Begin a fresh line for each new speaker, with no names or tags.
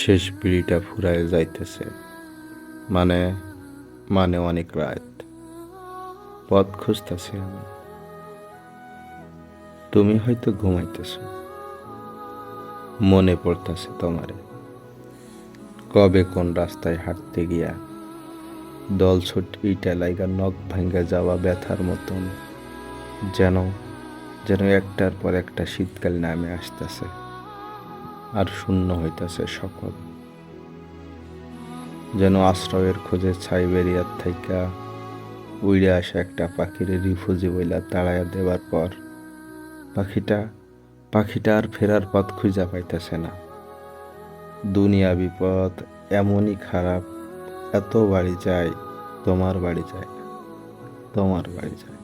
শেষ বিড়িটা ফুরায় যাইতেছে, মানে মানে অনেক রাত। পথ খুঁজতেছি আমি, তুমি হয়তো ঘুমাইতেছ। মনে পড়তেছে তোমারে, কবে কোন রাস্তায় হাঁটতে গিয়া দলছুট ইটা লাইগা নখ ভাঙ্গা যাওয়া ব্যথার মতন যেন যেন একটার পর একটা শীতকাল নামে আসতেছে আর শূন্য হইতেছে সকল। যেন আশ্রয়ের খোঁজে সাইবেরিয়ার থাইকা উইড়ে আসা একটা পাখির রিফুজি বইলা তাড়াইয়া দেবার পর পাখিটা পাখিটা আর ফেরার পথ খুঁজা পাইতেছে না। দুনিয়া বিপদ এমনই খারাপ, এত বাড়ি যায়, তোমার বাড়ি যায় না, তোমার বাড়ি যায়।